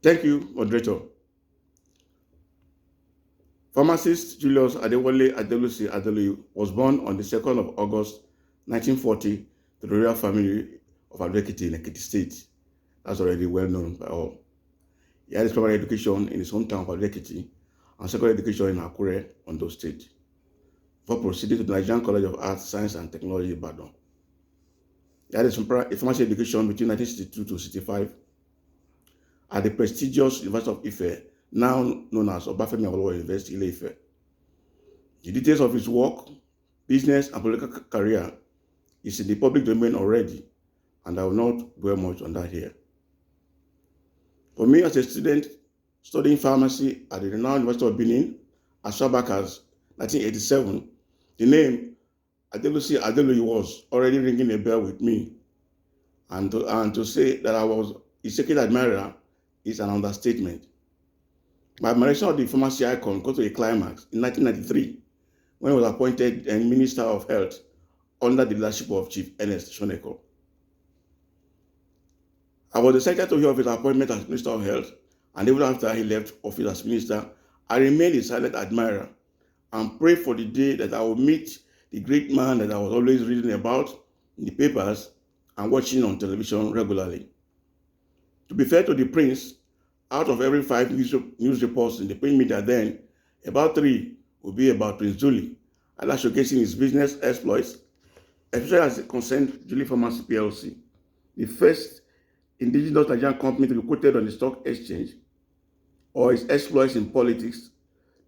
Thank you, moderator. Pharmacist Julius Adelusi-Adeluyi was born on the 2nd of August 1940 to the royal family of Ado-Ekiti in Ekiti State. That's already well known by all. He had his primary education in his hometown of Ado-Ekiti and secondary education in Akure, Ondo State, before proceeding to the Nigerian College of Arts, Science and Technology, Ibadan. He had his pharmacy education between 1962 to 65 at the prestigious University of Ife, now known as Obafemi Awolowo University, Ile-Ife. The details of his work, business, and political career is in the public domain already, and I will not dwell much on that here. For me, as a student studying pharmacy at the renowned University of Benin, as far back as 1987, the name Adelusi-Adeluyi was already ringing a bell with me, and to say that I was his secret admirer is an understatement. My admiration of the pharmacy icon got to a climax in 1993 when he was appointed Minister of Health under the leadership of Chief Ernest Shoneko. I was excited to hear of his appointment as Minister of Health, and even after he left office as Minister, I remained a silent admirer and prayed for the day that I would meet the great man that I was always reading about in the papers and watching on television regularly. To be fair to the prince, out of every 5 news reports in the print media then, about 3 would be about Prince Julie, either showcasing his business exploits, especially as it concerned Julie Pharmacy PLC, the first indigenous Nigerian company to be quoted on the stock exchange, or his exploits in politics,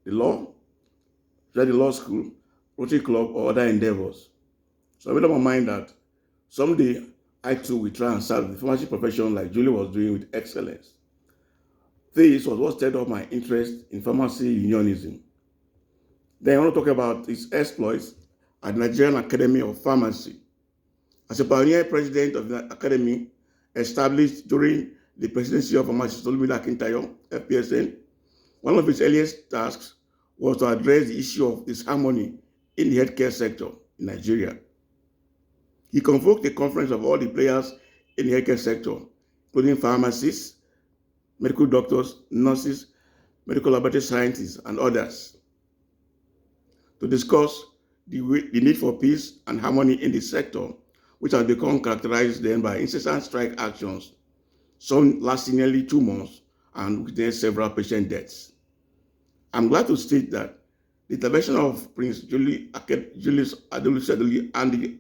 the law, the law school, Rotary Club, or other endeavors. So I made up my mind that someday I too will try and serve the pharmacy profession like Julie was doing with excellence. This was what stirred up my interest in pharmacy unionism. Then I want to talk about his exploits at the Nigerian Academy of Pharmacy. As a pioneer president of the academy, established during the presidency of Pharmacist Olumide Akintayo, FPSN, one of his earliest tasks was to address the issue of disharmony in the healthcare sector in Nigeria. He convoked a conference of all the players in the healthcare sector, including pharmacists, medical doctors, nurses, medical laboratory scientists, and others, to discuss the need for peace and harmony in the sector, which has become characterized then by incessant strike actions, some lasting nearly 2 months and with several patient deaths. I'm glad to state that the intervention of Prince Julius Adelusi-Adeluyi and the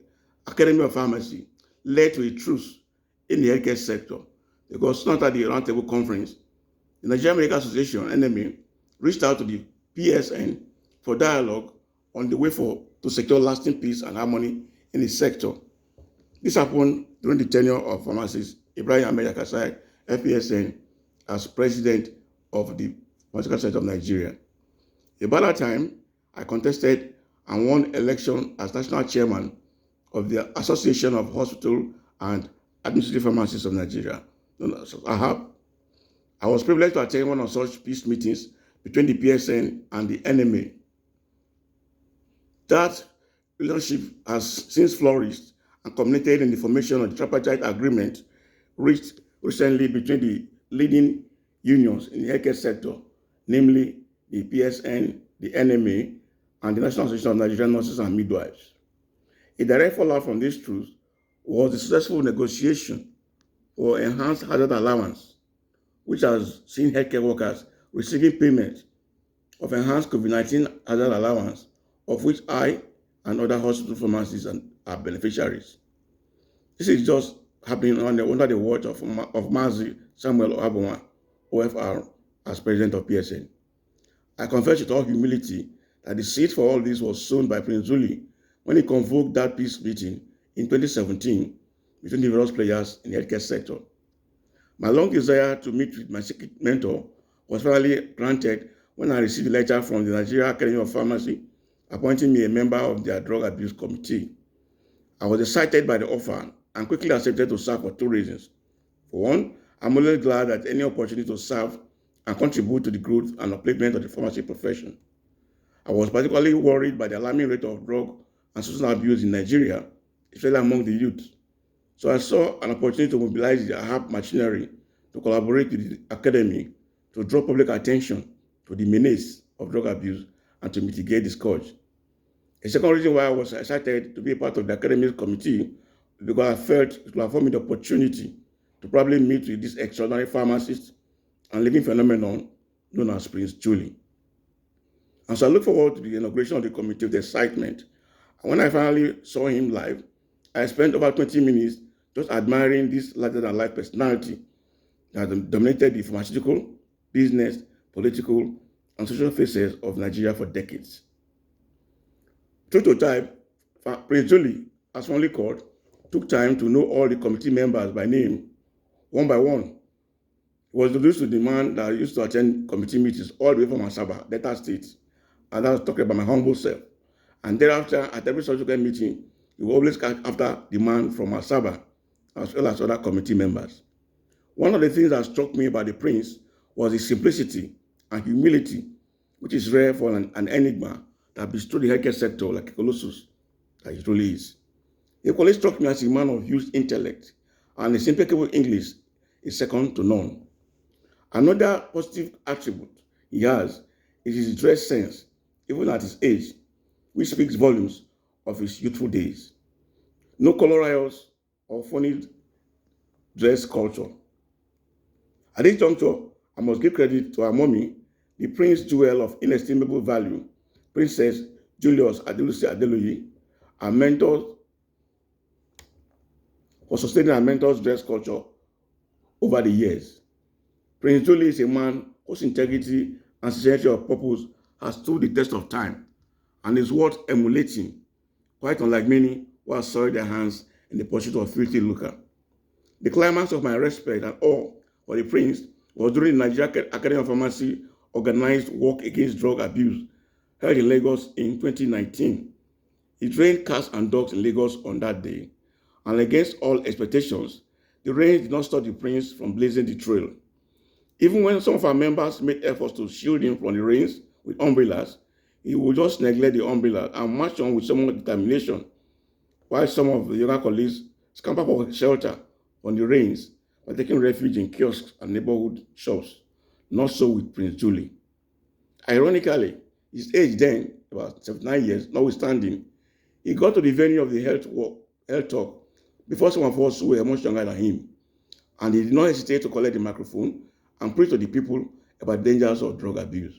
Academy of Pharmacy led to a truce in the healthcare sector, because not at the roundtable conference, the Nigerian Medical Association, NMA, reached out to the PSN for dialogue on the way to secure lasting peace and harmony in the sector. This happened during the tenure of pharmacist Ibrahim Ahmed Yakasai, FPSN, as president of the Pharmaceutical Society of Nigeria. About that time, I contested and won election as national chairman of the Association of Hospital and Administrative Pharmacists of Nigeria, known as AHAP. I was privileged to attend one of such peace meetings between the PSN and the NMA. That relationship has since flourished and culminated in the formation of the tripartite agreement reached recently between the leading unions in the healthcare sector, namely the PSN, the NMA, and the National Association of Nigerian Nurses and Midwives. A direct fallout from this truth was the successful negotiation for enhanced hazard allowance, which has seen healthcare workers receiving payment of enhanced COVID-19 hazard allowance, of which I and other hospital pharmacists are beneficiaries. This is just happening under the watch of Mazi Samuel Ohaboma, OFR, as president of PSN. I confess with all humility that the seed for all this was sown by Prince Julie when he convoked that peace meeting in 2017 between the various players in the healthcare sector. My long desire to meet with my secret mentor was finally granted when I received a letter from the Nigeria Academy of Pharmacy appointing me a member of their drug abuse committee. I was excited by the offer and quickly accepted to serve for 2 reasons. For one, I'm always glad that any opportunity to serve and contribute to the growth and upliftment of the pharmacy profession. I was particularly worried by the alarming rate of drug and substance abuse in Nigeria, especially among the youth. So I saw an opportunity to mobilize the AHAP machinery to collaborate with the academy to draw public attention to the menace of drug abuse and to mitigate the scourge. A second reason why I was excited to be a part of the academic committee is because I felt it would afford me the opportunity to probably meet with this extraordinary pharmacist and living phenomenon known as Prince Julie. And so I look forward to the inauguration of the committee with excitement. And when I finally saw him live, I spent over 20 minutes just admiring this larger-than-life personality that dominated the pharmaceutical, business, political, and social faces of Nigeria for decades. True to type, Prince Julie, as fondly called, took time to know all the committee members by name, one by one. He was introduced to the man that used to attend committee meetings all the way from Asaba, Delta State, and I was talking about my humble self. And thereafter, at every subsequent meeting, he would always catch after the man from Asaba, as well as other committee members. One of the things that struck me about the prince was his simplicity and humility, which is rare for an enigma that bestrode the healthcare sector like a colossus that it really is. He equally struck me as a man of huge intellect, and his impeccable English is second to none. Another positive attribute he has is his dress sense, even at his age, which speaks volumes of his youthful days. No color riot or funny dress culture. At this juncture, I must give credit to our mommy, the prince jewel of inestimable value, Princess Julius Adelusi-Adeluyi, our mentor for sustaining our mentor's dress culture over the years. Prince Julie is a man whose integrity and sincerity of purpose has stood the test of time and is worth emulating, quite unlike many who have soiled their hands in the pursuit of filthy lucre. The climax of my respect and awe for the prince was during the Nigeria Academy of Pharmacy organized Walk Against Drug Abuse held in Lagos in 2019. It rained cats and dogs in Lagos on that day, and against all expectations, the rain did not stop the prince from blazing the trail. Even when some of our members made efforts to shield him from the rains with umbrellas, he would just neglect the umbrella and march on with so much determination, while some of the younger colleagues scampered for shelter from the rains by taking refuge in kiosks and neighborhood shops. Not so with Prince Julie. Ironically, his age then, about 79 years, notwithstanding, he got to the venue of the health talk before some of us who were much younger than him, and he did not hesitate to collect the microphone and preach to the people about the dangers of drug abuse.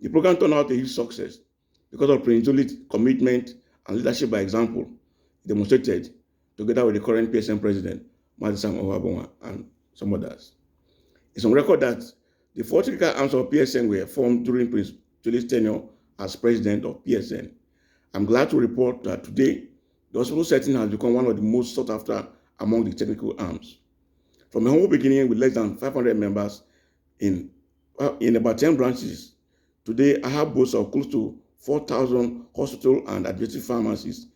The program turned out a huge success because of Prince Julie's commitment and leadership by example demonstrated together with the current PSN president, Madison Ohabonga, and some others. It's on record that the four critical arms of PSN were formed during Prince Julie's tenure as president of PSN. I'm glad to report that today, the hospital setting has become one of the most sought after among the technical arms. From a humble beginning with less than 500 members in about 10 branches, today I have boasts of close to 4,000 hospital and administrative pharmacies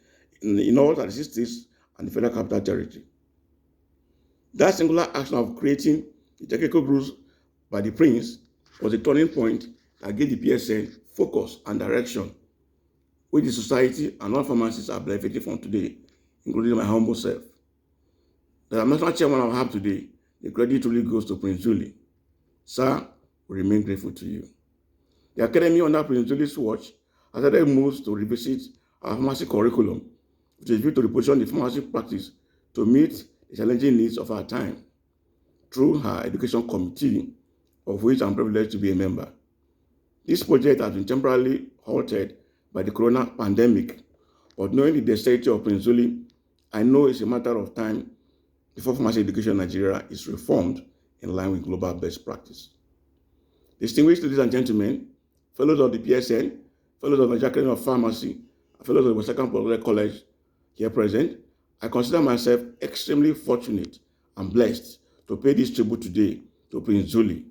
in all 36 states and the Federal Capital Territory. That singular action of creating the technical groups by the prince was a turning point that gave the PSN focus and direction, which the society and all pharmacists are benefiting from today, including my humble self. The national chairman I have today, the credit really goes to Prince Julie. Sir, we remain grateful to you. The Academy under Prince Julie's watch has started moves to revisit our pharmacy curriculum, which is due to reposition the pharmacy practice to meet the challenging needs of our time through her education committee, of which I'm privileged to be a member. This project has been temporarily halted by the corona pandemic, but knowing the dexterity of Prince Julie, I know it's a matter of time before pharmacy education in Nigeria is reformed in line with global best practice. Distinguished ladies and gentlemen, fellows of the PSN, fellows of the Nigeria Academy of Pharmacy, and fellows of the Western Polytechnic College here present, I consider myself extremely fortunate and blessed to pay this tribute today to Prince Julie.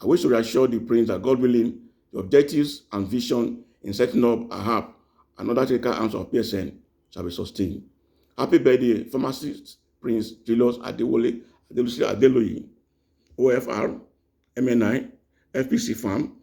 I wish to reassure the Prince that God willing, the objectives and vision in setting up a hub and other technical arms of PSN shall be sustained. Happy birthday, pharmacist Prince Julius Adelusi-Adeluyi, OFR, MNI, FPC Farm,